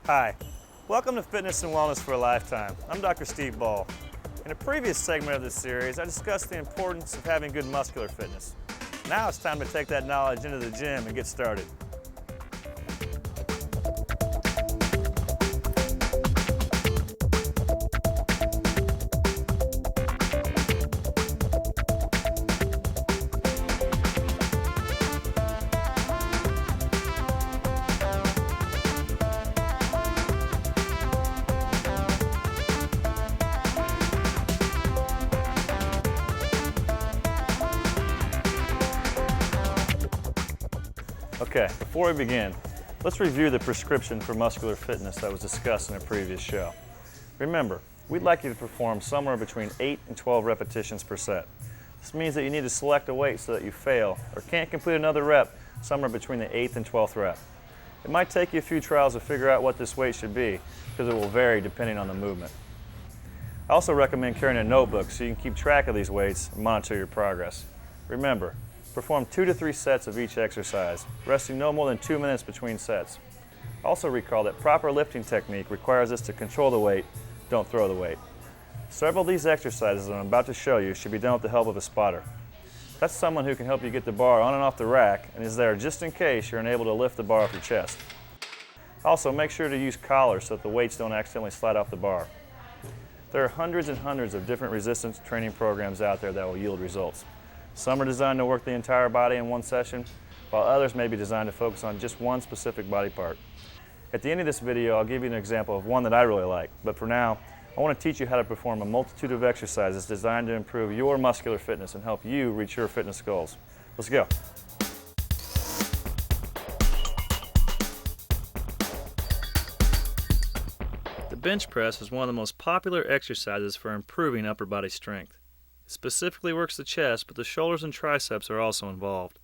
Hi, welcome to Fitness and Wellness for a Lifetime. I'm Dr. Steve Ball. In a previous segment of this series, I discussed the importance of having good muscular fitness. Now it's time to take that knowledge into the gym and get started. Okay, before we begin, let's review the prescription for muscular fitness that was discussed in a previous show. Remember, we'd like you to perform somewhere between 8 and 12 repetitions per set. This means that you need to select a weight so that you fail or can't complete another rep somewhere between the 8th and 12th rep. It might take you a few trials to figure out what this weight should be because it will vary depending on the movement. I also recommend carrying a notebook so you can keep track of these weights and monitor your progress. Remember, perform 2 to 3 sets of each exercise, resting no more than 2 minutes between sets. Also recall that proper lifting technique requires us to control the weight, don't throw the weight. Several of these exercises that I'm about to show you should be done with the help of a spotter. That's someone who can help you get the bar on and off the rack and is there just in case you're unable to lift the bar off your chest. Also, make sure to use collars so that the weights don't accidentally slide off the bar. There are hundreds and hundreds of different resistance training programs out there that will yield results. Some are designed to work the entire body in one session, while others may be designed to focus on just one specific body part. At the end of this video, I'll give you an example of one that I really like, but for now, I want to teach you how to perform a multitude of exercises designed to improve your muscular fitness and help you reach your fitness goals. Let's go. The bench press is one of the most popular exercises for improving upper body strength. It specifically works the chest, but the shoulders and triceps are also involved.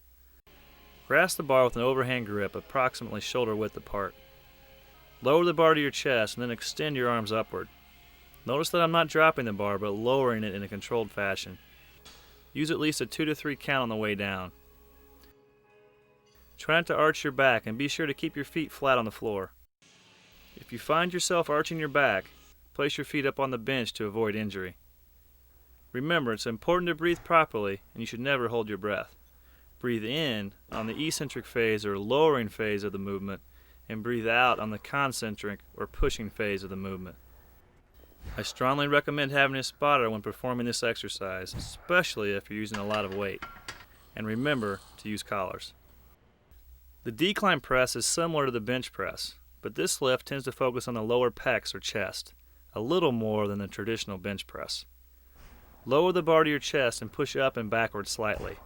Grasp the bar with an overhand grip approximately shoulder width apart. Lower the bar to your chest and then extend your arms upward. Notice that I'm not dropping the bar but lowering it in a controlled fashion. Use at least a 2 to 3 count on the way down. Try not to arch your back and be sure to keep your feet flat on the floor. If you find yourself arching your back, place your feet up on the bench to avoid injury. Remember, it's important to breathe properly, and you should never hold your breath. Breathe in on the eccentric phase or lowering phase of the movement, and breathe out on the concentric or pushing phase of the movement. I strongly recommend having a spotter when performing this exercise, especially if you're using a lot of weight. And remember to use collars. The decline press is similar to the bench press, but this lift tends to focus on the lower pecs or chest, a little more than the traditional bench press. Lower the bar to your chest and push up and backward slightly.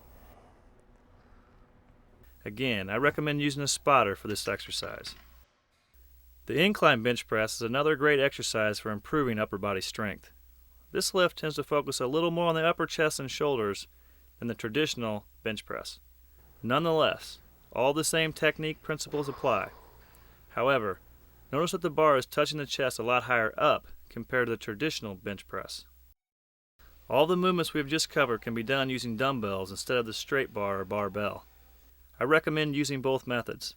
Again, I recommend using a spotter for this exercise. The incline bench press is another great exercise for improving upper body strength. This lift tends to focus a little more on the upper chest and shoulders than the traditional bench press. Nonetheless, all the same technique principles apply. However, notice that the bar is touching the chest a lot higher up compared to the traditional bench press. All the movements we have just covered can be done using dumbbells instead of the straight bar or barbell. I recommend using both methods.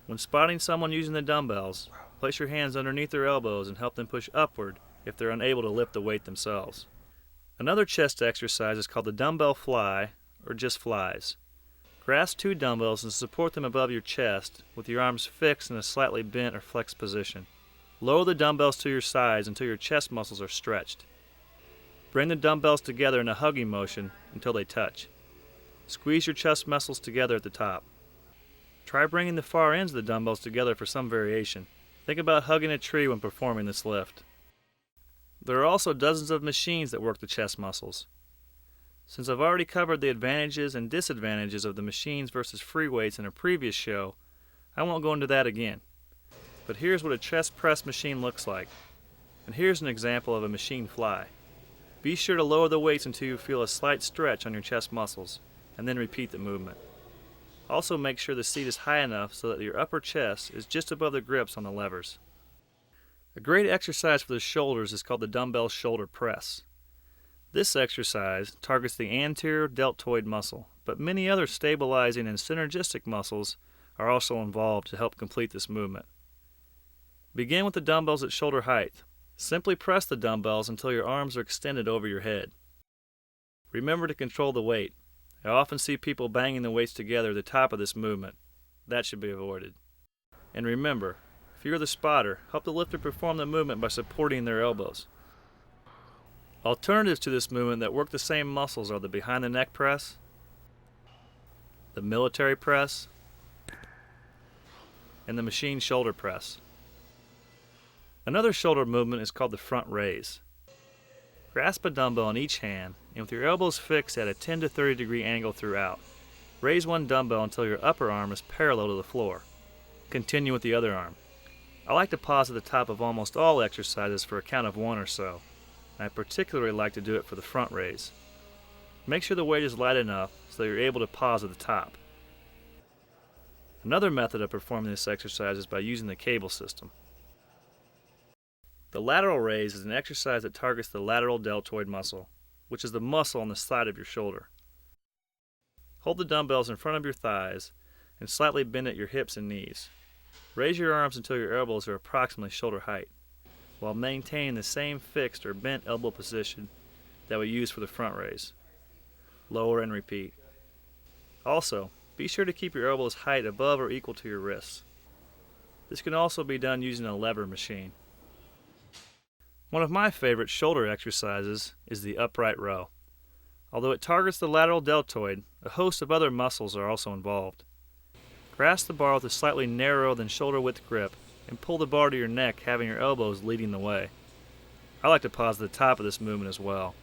When spotting someone using the dumbbells, place your hands underneath their elbows and help them push upward if they're unable to lift the weight themselves. Another chest exercise is called the dumbbell fly or just flies. Grasp 2 dumbbells and support them above your chest with your arms fixed in a slightly bent or flexed position. Lower the dumbbells to your sides until your chest muscles are stretched. Bring the dumbbells together in a hugging motion until they touch. Squeeze your chest muscles together at the top. Try bringing the far ends of the dumbbells together for some variation. Think about hugging a tree when performing this lift. There are also dozens of machines that work the chest muscles. Since I've already covered the advantages and disadvantages of the machines versus free weights in a previous show, I won't go into that again. But here's what a chest press machine looks like. And here's an example of a machine fly. Be sure to lower the weights until you feel a slight stretch on your chest muscles, and then repeat the movement. Also make sure the seat is high enough so that your upper chest is just above the grips on the levers. A great exercise for the shoulders is called the dumbbell shoulder press. This exercise targets the anterior deltoid muscle, but many other stabilizing and synergistic muscles are also involved to help complete this movement. Begin with the dumbbells at shoulder height. Simply press the dumbbells until your arms are extended over your head. Remember to control the weight. I often see people banging the weights together at the top of this movement. That should be avoided. And remember, if you're the spotter, help the lifter perform the movement by supporting their elbows. Alternatives to this movement that work the same muscles are the behind the neck press, the military press, and the machine shoulder press. Another shoulder movement is called the front raise. Grasp a dumbbell in each hand and with your elbows fixed at a 10 to 30 degree angle throughout, raise one dumbbell until your upper arm is parallel to the floor. Continue with the other arm. I like to pause at the top of almost all exercises for a count of 1 or so. I particularly like to do it for the front raise. Make sure the weight is light enough so that you're able to pause at the top. Another method of performing this exercise is by using the cable system. The lateral raise is an exercise that targets the lateral deltoid muscle, which is the muscle on the side of your shoulder. Hold the dumbbells in front of your thighs and slightly bend at your hips and knees. Raise your arms until your elbows are approximately shoulder height, while maintaining the same fixed or bent elbow position that we use for the front raise. Lower and repeat. Also, be sure to keep your elbows height above or equal to your wrists. This can also be done using a lever machine. One of my favorite shoulder exercises is the upright row. Although it targets the lateral deltoid, a host of other muscles are also involved. Grasp the bar with a slightly narrower than shoulder width grip and pull the bar to your neck, having your elbows leading the way. I like to pause at the top of this movement as well.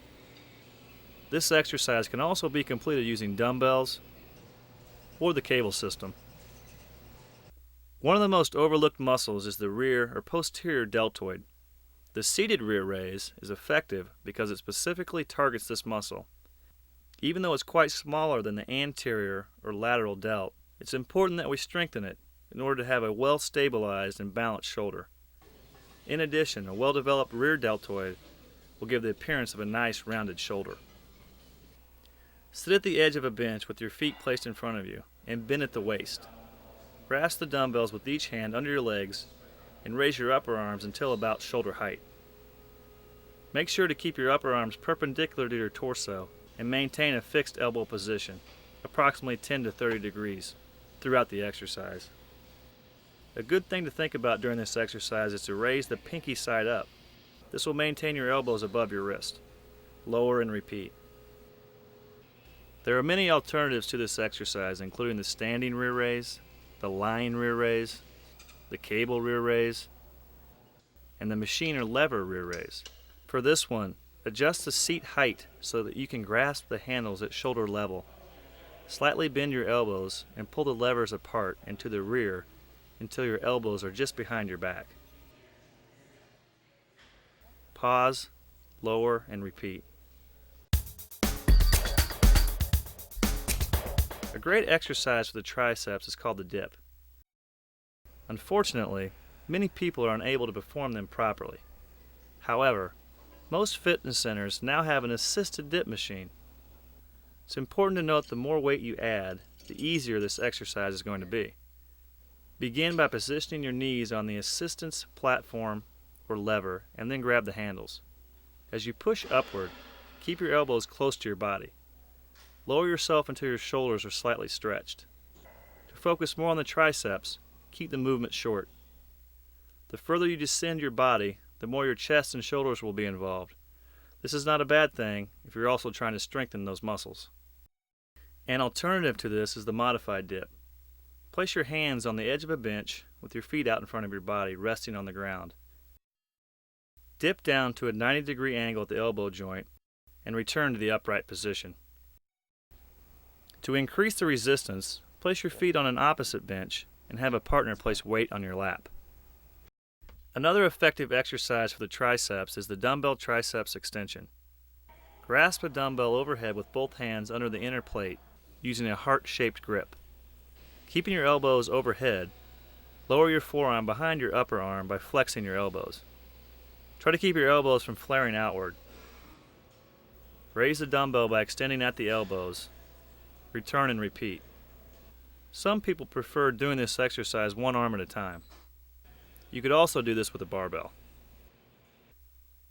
This exercise can also be completed using dumbbells or the cable system. One of the most overlooked muscles is the rear or posterior deltoid. The seated rear raise is effective because it specifically targets this muscle. Even though it's quite smaller than the anterior or lateral delt, it's important that we strengthen it in order to have a well-stabilized and balanced shoulder. In addition, a well-developed rear deltoid will give the appearance of a nice rounded shoulder. Sit at the edge of a bench with your feet placed in front of you and bend at the waist. Grasp the dumbbells with each hand under your legs and raise your upper arms until about shoulder height. Make sure to keep your upper arms perpendicular to your torso and maintain a fixed elbow position, approximately 10 to 30 degrees, throughout the exercise. A good thing to think about during this exercise is to raise the pinky side up. This will maintain your elbows above your wrist. Lower and repeat. There are many alternatives to this exercise, including the standing rear raise, the lying rear raise, the cable rear raise, and the machine or lever rear raise. For this one, adjust the seat height so that you can grasp the handles at shoulder level. Slightly bend your elbows and pull the levers apart and to the rear until your elbows are just behind your back. Pause, lower, and repeat. A great exercise for the triceps is called the dip. Unfortunately, many people are unable to perform them properly. However, most fitness centers now have an assisted dip machine. It's important to note the more weight you add, the easier this exercise is going to be. Begin by positioning your knees on the assistance platform or lever and then grab the handles. As you push upward, keep your elbows close to your body. Lower yourself until your shoulders are slightly stretched. To focus more on the triceps, keep the movement short. The further you descend your body, the more your chest and shoulders will be involved. This is not a bad thing if you're also trying to strengthen those muscles. An alternative to this is the modified dip. Place your hands on the edge of a bench with your feet out in front of your body, resting on the ground. Dip down to a 90-degree angle at the elbow joint and return to the upright position. To increase the resistance, place your feet on an opposite bench and have a partner place weight on your lap. Another effective exercise for the triceps is the dumbbell triceps extension. Grasp a dumbbell overhead with both hands under the inner plate using a heart-shaped grip. Keeping your elbows overhead, lower your forearm behind your upper arm by flexing your elbows. Try to keep your elbows from flaring outward. Raise the dumbbell by extending at the elbows. Return and repeat. Some people prefer doing this exercise one arm at a time. You could also do this with a barbell.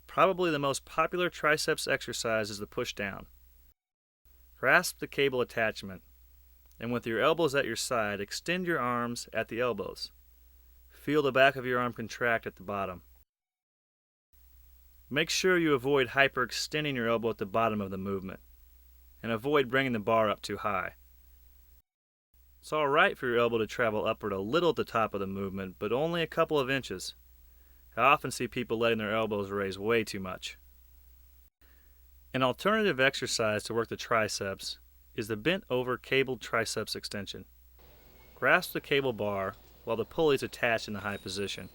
Probably the most popular triceps exercise is the push down. Grasp the cable attachment, and with your elbows at your side, extend your arms at the elbows. Feel the back of your arm contract at the bottom. Make sure you avoid hyperextending your elbow at the bottom of the movement, and avoid bringing the bar up too high. It's alright for your elbow to travel upward a little at the top of the movement, but only a couple of inches. I often see people letting their elbows raise way too much. An alternative exercise to work the triceps is the bent over cabled triceps extension. Grasp the cable bar while the pulley is attached in the high position.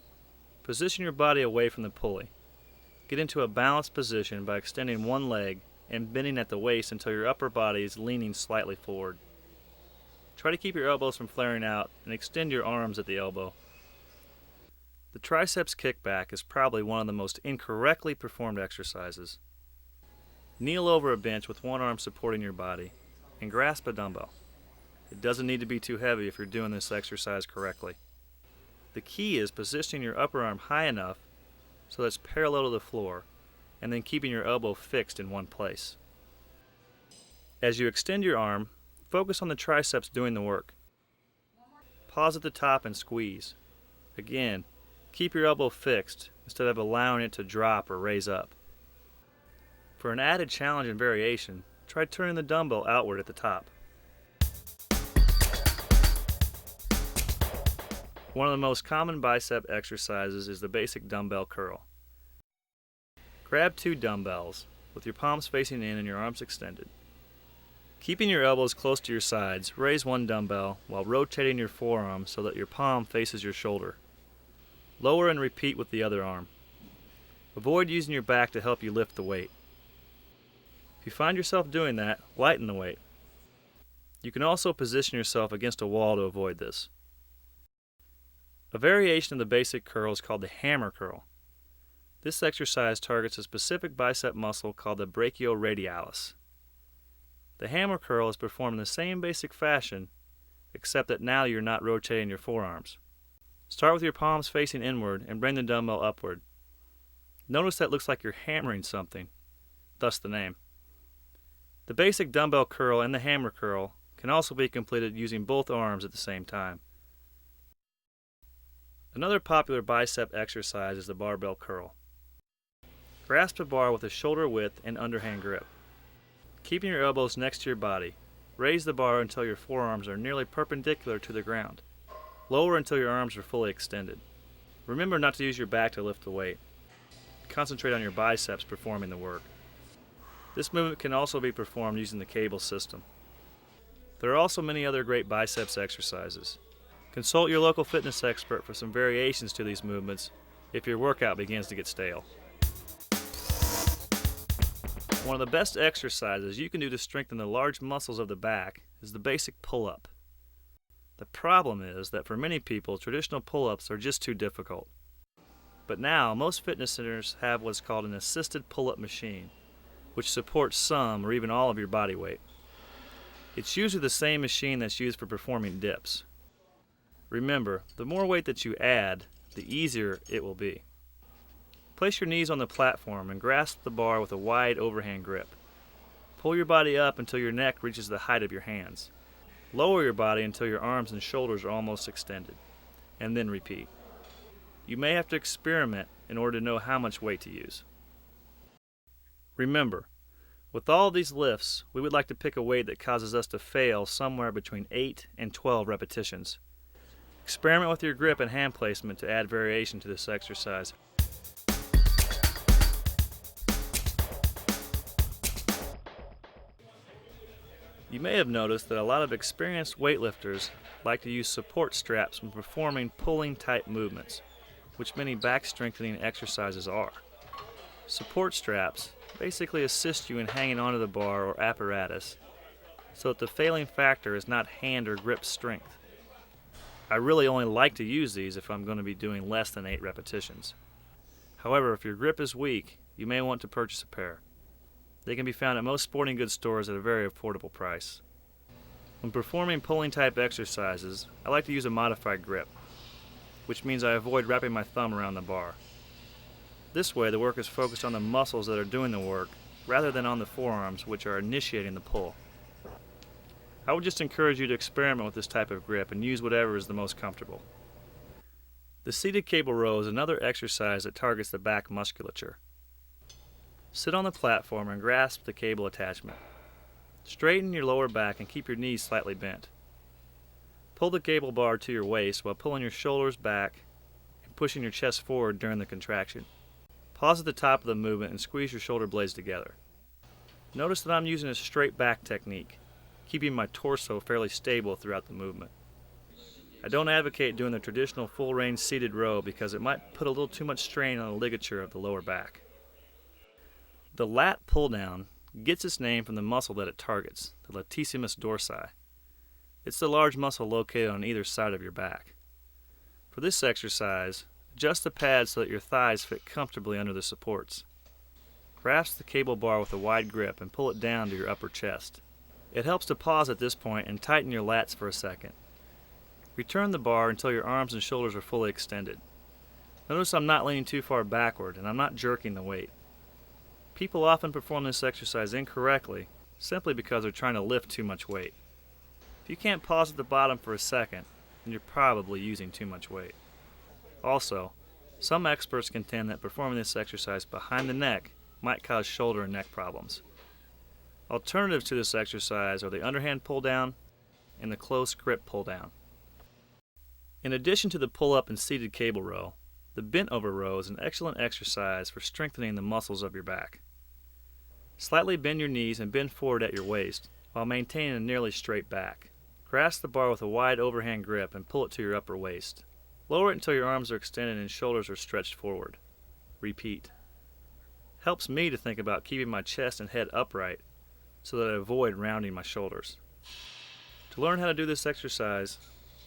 Position your body away from the pulley. Get into a balanced position by extending one leg and bending at the waist until your upper body is leaning slightly forward. Try to keep your elbows from flaring out and extend your arms at the elbow. The triceps kickback is probably one of the most incorrectly performed exercises. Kneel over a bench with one arm supporting your body and grasp a dumbbell. It doesn't need to be too heavy if you're doing this exercise correctly. The key is positioning your upper arm high enough so that it's parallel to the floor, and then keeping your elbow fixed in one place. As you extend your arm, focus on the triceps doing the work. Pause at the top and squeeze. Again, keep your elbow fixed instead of allowing it to drop or raise up. For an added challenge and variation, try turning the dumbbell outward at the top. One of the most common bicep exercises is the basic dumbbell curl. Grab 2 dumbbells with your palms facing in and your arms extended. Keeping your elbows close to your sides, raise one dumbbell while rotating your forearm so that your palm faces your shoulder. Lower and repeat with the other arm. Avoid using your back to help you lift the weight. If you find yourself doing that, lighten the weight. You can also position yourself against a wall to avoid this. A variation of the basic curl is called the hammer curl. This exercise targets a specific bicep muscle called the brachioradialis. The hammer curl is performed in the same basic fashion, except that now you're not rotating your forearms. Start with your palms facing inward and bring the dumbbell upward. Notice that looks like you're hammering something, thus the name. The basic dumbbell curl and the hammer curl can also be completed using both arms at the same time. Another popular bicep exercise is the barbell curl. Grasp a bar with a shoulder width and underhand grip. Keeping your elbows next to your body, raise the bar until your forearms are nearly perpendicular to the ground. Lower until your arms are fully extended. Remember not to use your back to lift the weight. Concentrate on your biceps performing the work. This movement can also be performed using the cable system. There are also many other great biceps exercises. Consult your local fitness expert for some variations to these movements if your workout begins to get stale. One of the best exercises you can do to strengthen the large muscles of the back is the basic pull-up. The problem is that for many people, traditional pull-ups are just too difficult. But now, most fitness centers have what's called an assisted pull-up machine, which supports some or even all of your body weight. It's usually the same machine that's used for performing dips. Remember, the more weight that you add, the easier it will be. Place your knees on the platform and grasp the bar with a wide overhand grip. Pull your body up until your neck reaches the height of your hands. Lower your body until your arms and shoulders are almost extended, and then repeat. You may have to experiment in order to know how much weight to use. Remember, with all these lifts, we would like to pick a weight that causes us to fail somewhere between 8 and 12 repetitions. Experiment with your grip and hand placement to add variation to this exercise. You may have noticed that a lot of experienced weightlifters like to use support straps when performing pulling type movements, which many back strengthening exercises are. Support straps basically assist you in hanging onto the bar or apparatus so that the failing factor is not hand or grip strength. I really only like to use these if I'm going to be doing less than 8 repetitions. However, if your grip is weak, you may want to purchase a pair. They can be found at most sporting goods stores at a very affordable price. When performing pulling type exercises, I like to use a modified grip. which means I avoid wrapping my thumb around the bar. This way, the work is focused on the muscles that are doing the work rather than on the forearms, which are initiating the pull. I would just encourage you to experiment with this type of grip and use whatever is the most comfortable. The seated cable row is another exercise that targets the back musculature. Sit on the platform and grasp the cable attachment. Straighten your lower back and keep your knees slightly bent. Pull the cable bar to your waist while pulling your shoulders back and pushing your chest forward during the contraction. Pause at the top of the movement and squeeze your shoulder blades together. Notice that I'm using a straight back technique, keeping my torso fairly stable throughout the movement. I don't advocate doing the traditional full range seated row because it might put a little too much strain on the ligature of the lower back. The lat pull down gets its name from the muscle that it targets, the latissimus dorsi. It's the large muscle located on either side of your back. For this exercise, adjust the pads so that your thighs fit comfortably under the supports. Grasp the cable bar with a wide grip and pull it down to your upper chest. It helps to pause at this point and tighten your lats for a second. Return the bar until your arms and shoulders are fully extended. Notice I'm not leaning too far backward and I'm not jerking the weight. People often perform this exercise incorrectly simply because they're trying to lift too much weight. If you can't pause at the bottom for a second, then you're probably using too much weight. Also, some experts contend that performing this exercise behind the neck might cause shoulder and neck problems. Alternatives to this exercise are the underhand pull down and the close grip pull down. In addition to the pull-up and seated cable row, the bent over row is an excellent exercise for strengthening the muscles of your back. Slightly bend your knees and bend forward at your waist while maintaining a nearly straight back. Grasp the bar with a wide overhand grip and pull it to your upper waist. Lower it until your arms are extended and shoulders are stretched forward. Repeat. Helps me to think about keeping my chest and head upright so that I avoid rounding my shoulders. To learn how to do this exercise,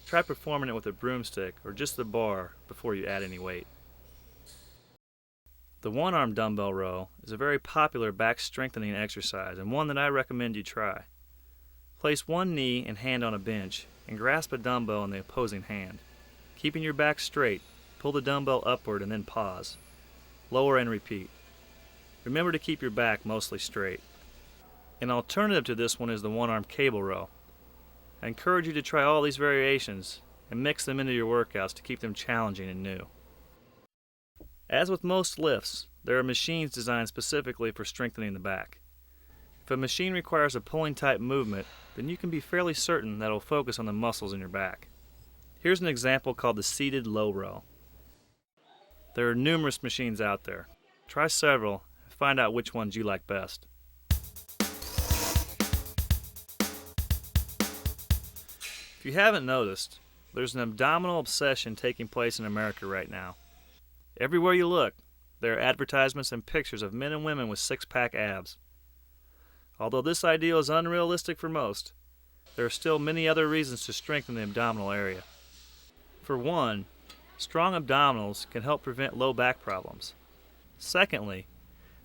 try performing it with a broomstick or just the bar before you add any weight. The one-arm dumbbell row is a very popular back strengthening exercise and one that I recommend you try. Place one knee and hand on a bench and grasp a dumbbell in the opposing hand. Keeping your back straight, pull the dumbbell upward and then pause. Lower and repeat. Remember to keep your back mostly straight. An alternative to this one is the one-arm cable row. I encourage you to try all these variations and mix them into your workouts to keep them challenging and new. As with most lifts, there are machines designed specifically for strengthening the back. If a machine requires a pulling type movement, then you can be fairly certain that it will focus on the muscles in your back. Here's an example called the seated low row. There are numerous machines out there. Try several and find out which ones you like best. If you haven't noticed, there's an abdominal obsession taking place in America right now. Everywhere you look, there are advertisements and pictures of men and women with six-pack abs. Although this ideal is unrealistic for most, there are still many other reasons to strengthen the abdominal area. For one, strong abdominals can help prevent low back problems. Secondly,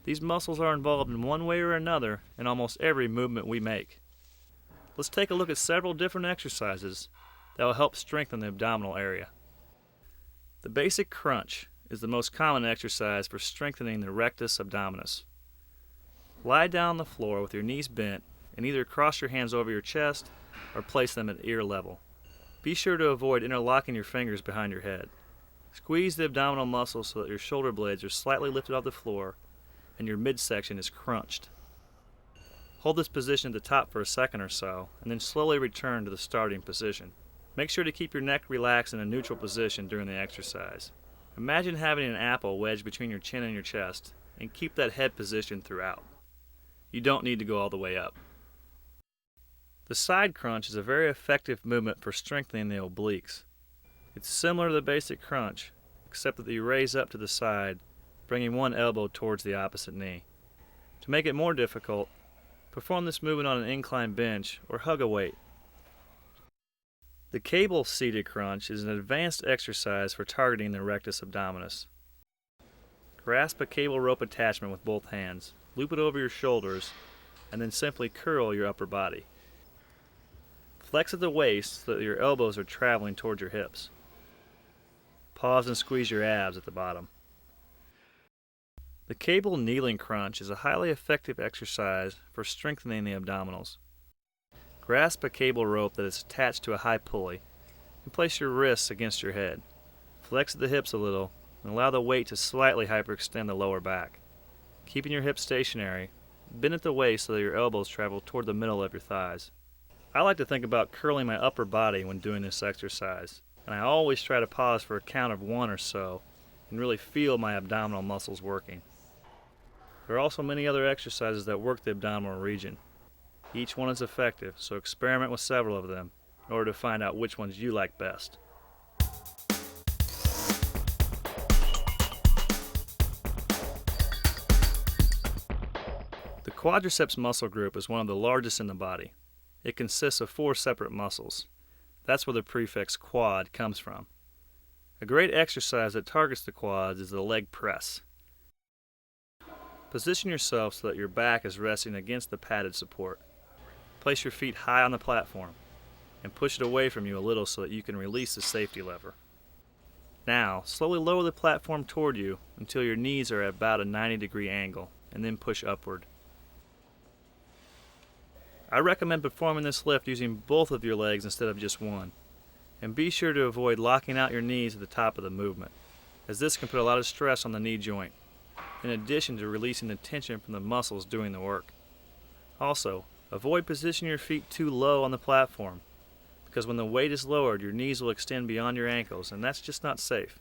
these muscles are involved in one way or another in almost every movement we make. Let's take a look at several different exercises that will help strengthen the abdominal area. The basic crunch is the most common exercise for strengthening the rectus abdominis. Lie down on the floor with your knees bent and either cross your hands over your chest or place them at ear level. Be sure to avoid interlocking your fingers behind your head. Squeeze the abdominal muscles so that your shoulder blades are slightly lifted off the floor and your midsection is crunched. Hold this position at the top for a second or so and then slowly return to the starting position. Make sure to keep your neck relaxed in a neutral position during the exercise. Imagine having an apple wedged between your chin and your chest and keep that head position throughout. You don't need to go all the way up. The side crunch is a very effective movement for strengthening the obliques. It's similar to the basic crunch, except that you raise up to the side, bringing one elbow towards the opposite knee. To make it more difficult, perform this movement on an incline bench or hug a weight. The cable seated crunch is an advanced exercise for targeting the rectus abdominis. Grasp a cable rope attachment with both hands, loop it over your shoulders, and then simply curl your upper body. Flex at the waist so that your elbows are traveling towards your hips. Pause and squeeze your abs at the bottom. The cable kneeling crunch is a highly effective exercise for strengthening the abdominals. Grasp a cable rope that is attached to a high pulley and place your wrists against your head. Flex the hips a little and allow the weight to slightly hyperextend the lower back. Keeping your hips stationary, bend at the waist so that your elbows travel toward the middle of your thighs. I like to think about curling my upper body when doing this exercise, and I always try to pause for a count of 1 or so and really feel my abdominal muscles working. There are also many other exercises that work the abdominal region. Each one is effective, so experiment with several of them in order to find out which ones you like best. The quadriceps muscle group is one of the largest in the body. It consists of 4 separate muscles. That's where the prefix quad comes from. A great exercise that targets the quads is the leg press. Position yourself so that your back is resting against the padded support. Place your feet high on the platform and push it away from you a little so that you can release the safety lever. Now, slowly lower the platform toward you until your knees are at about a 90-degree angle, and then push upward. I recommend performing this lift using both of your legs instead of just one, and be sure to avoid locking out your knees at the top of the movement, as this can put a lot of stress on the knee joint, in addition to releasing the tension from the muscles doing the work. Also, avoid positioning your feet too low on the platform, because when the weight is lowered, your knees will extend beyond your ankles, and that's just not safe.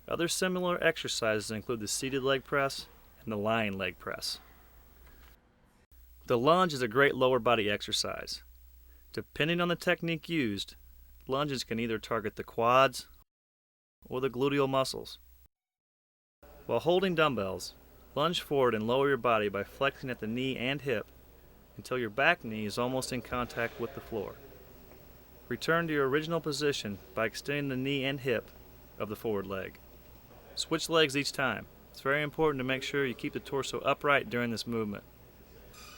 Other similar exercises include the seated leg press and the lying leg press. The lunge is a great lower body exercise. Depending on the technique used, lunges can either target the quads or the gluteal muscles. While holding dumbbells, lunge forward and lower your body by flexing at the knee and hip until your back knee is almost in contact with the floor. Return to your original position by extending the knee and hip of the forward leg. Switch legs each time. It's very important to make sure you keep the torso upright during this movement.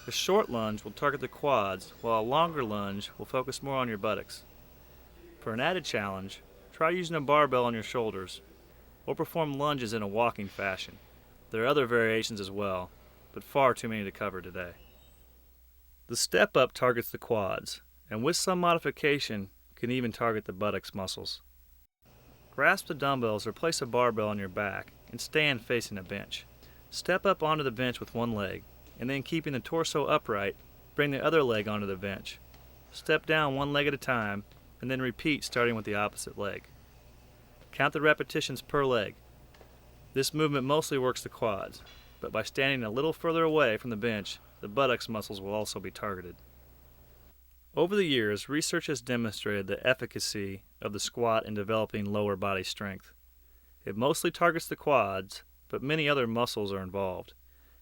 A short lunge will target the quads, while a longer lunge will focus more on your buttocks. For an added challenge, try using a barbell on your shoulders, or perform lunges in a walking fashion. There are other variations as well, but far too many to cover today. The step up targets the quads, and with some modification, can even target the buttocks muscles. Grasp the dumbbells or place a barbell on your back and stand facing a bench. Step up onto the bench with one leg, and then keeping the torso upright, bring the other leg onto the bench. Step down one leg at a time, and then repeat starting with the opposite leg. Count the repetitions per leg. This movement mostly works the quads, but by standing a little further away from the bench, the buttocks muscles will also be targeted. Over the years, research has demonstrated the efficacy of the squat in developing lower body strength. It mostly targets the quads, but many other muscles are involved,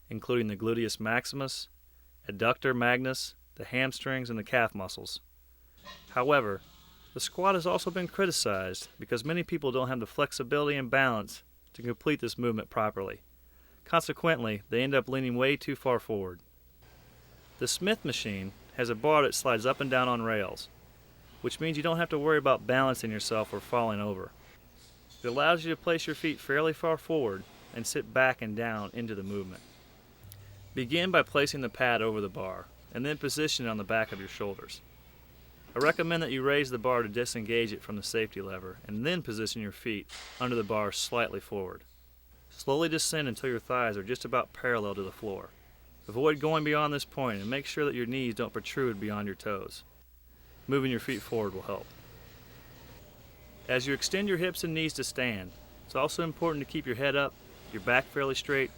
including the gluteus maximus, adductor magnus, the hamstrings, and the calf muscles. However, the squat has also been criticized because many people don't have the flexibility and balance to complete this movement properly. Consequently, they end up leaning way too far forward. The Smith machine has a bar that slides up and down on rails, which means you don't have to worry about balancing yourself or falling over. It allows you to place your feet fairly far forward and sit back and down into the movement. Begin by placing the pad over the bar, and then position it on the back of your shoulders. I recommend that you raise the bar to disengage it from the safety lever, and then position your feet under the bar slightly forward. Slowly descend until your thighs are just about parallel to the floor. Avoid going beyond this point and make sure that your knees don't protrude beyond your toes. Moving your feet forward will help. As you extend your hips and knees to stand, it's also important to keep your head up, your back fairly straight,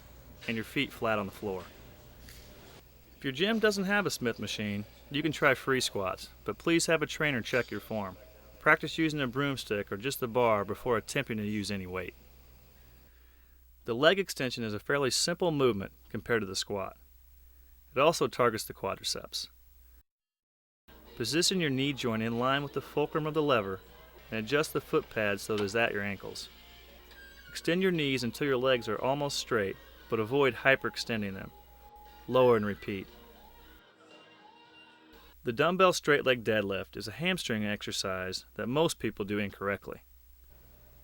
and your feet flat on the floor. If your gym doesn't have a Smith machine, you can try free squats, but please have a trainer check your form. Practice using a broomstick or just the bar before attempting to use any weight. The leg extension is a fairly simple movement compared to the squat. It also targets the quadriceps. Position your knee joint in line with the fulcrum of the lever and adjust the foot pad so it is at your ankles. Extend your knees until your legs are almost straight, but avoid hyperextending them. Lower and repeat. The dumbbell straight leg deadlift is a hamstring exercise that most people do incorrectly.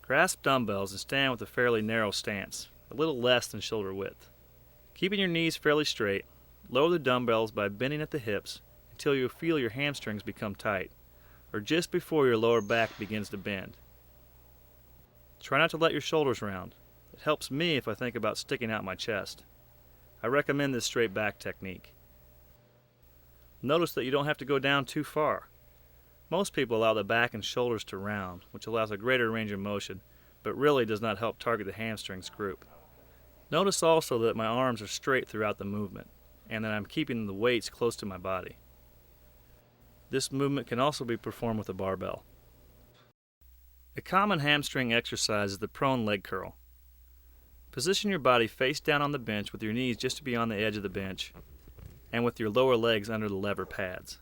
Grasp dumbbells and stand with a fairly narrow stance, a little less than shoulder width. Keeping your knees fairly straight, lower the dumbbells by bending at the hips until you feel your hamstrings become tight, or just before your lower back begins to bend. Try not to let your shoulders round. It helps me if I think about sticking out my chest. I recommend this straight back technique. Notice that you don't have to go down too far. Most people allow the back and shoulders to round, which allows a greater range of motion, but really does not help target the hamstrings group. Notice also that my arms are straight throughout the movement, and that I'm keeping the weights close to my body. This movement can also be performed with a barbell. A common hamstring exercise is the prone leg curl. Position your body face down on the bench with your knees just beyond the edge of the bench, and with your lower legs under the lever pads.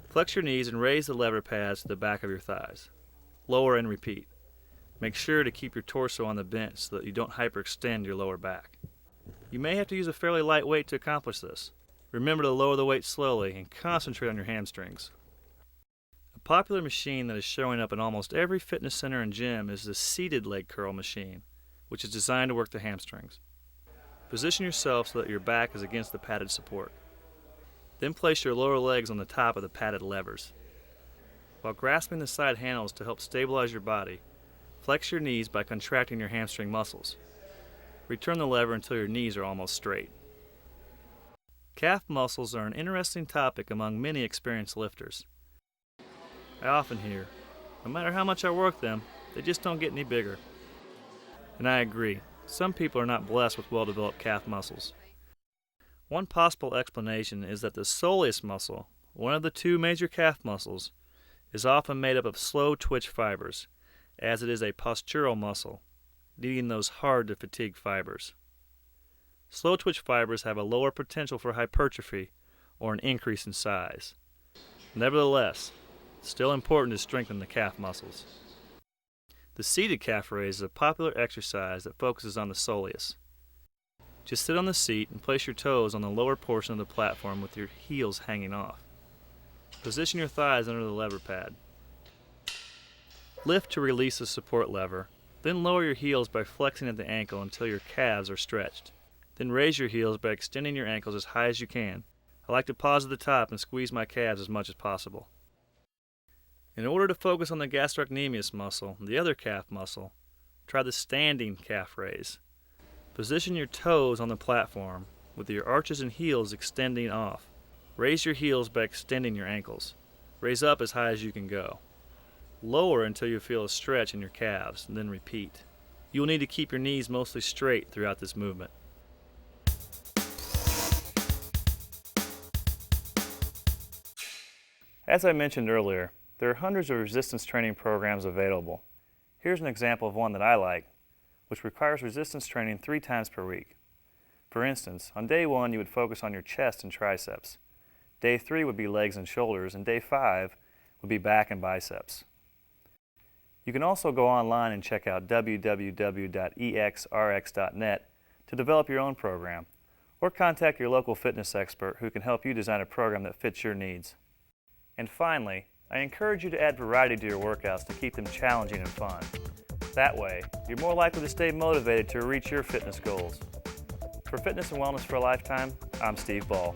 Flex your knees and raise the lever pads to the back of your thighs. Lower and repeat. Make sure to keep your torso on the bench so that you don't hyperextend your lower back. You may have to use a fairly light weight to accomplish this. Remember to lower the weight slowly and concentrate on your hamstrings. A popular machine that is showing up in almost every fitness center and gym is the seated leg curl machine, which is designed to work the hamstrings. Position yourself so that your back is against the padded support. Then place your lower legs on the top of the padded levers. While grasping the side handles to help stabilize your body, flex your knees by contracting your hamstring muscles. Return the lever until your knees are almost straight. Calf muscles are an interesting topic among many experienced lifters. I often hear, no matter how much I work them, they just don't get any bigger. And I agree, some people are not blessed with well-developed calf muscles. One possible explanation is that the soleus muscle, one of the two major calf muscles, is often made up of slow twitch fibers, as it is a postural muscle, needing those hard-to-fatigue fibers. Slow twitch fibers have a lower potential for hypertrophy or an increase in size. Nevertheless, it's still important to strengthen the calf muscles. The seated calf raise is a popular exercise that focuses on the soleus. Just sit on the seat and place your toes on the lower portion of the platform with your heels hanging off. Position your thighs under the lever pad. Lift to release the support lever, then lower your heels by flexing at the ankle until your calves are stretched. Then raise your heels by extending your ankles as high as you can. I like to pause at the top and squeeze my calves as much as possible. In order to focus on the gastrocnemius muscle, the other calf muscle, try the standing calf raise. Position your toes on the platform with your arches and heels extending off. Raise your heels by extending your ankles. Raise up as high as you can go. Lower until you feel a stretch in your calves, and then repeat. You will need to keep your knees mostly straight throughout this movement. As I mentioned earlier, there are hundreds of resistance training programs available. Here's an example of one that I like, which requires resistance training 3 times per week. For instance, on day 1 you would focus on your chest and triceps. Day 3 would be legs and shoulders, and day 5 would be back and biceps. You can also go online and check out www.exrx.net to develop your own program, or contact your local fitness expert who can help you design a program that fits your needs. And finally, I encourage you to add variety to your workouts to keep them challenging and fun. That way, you're more likely to stay motivated to reach your fitness goals. For Fitness and Wellness for a Lifetime, I'm Steve Ball.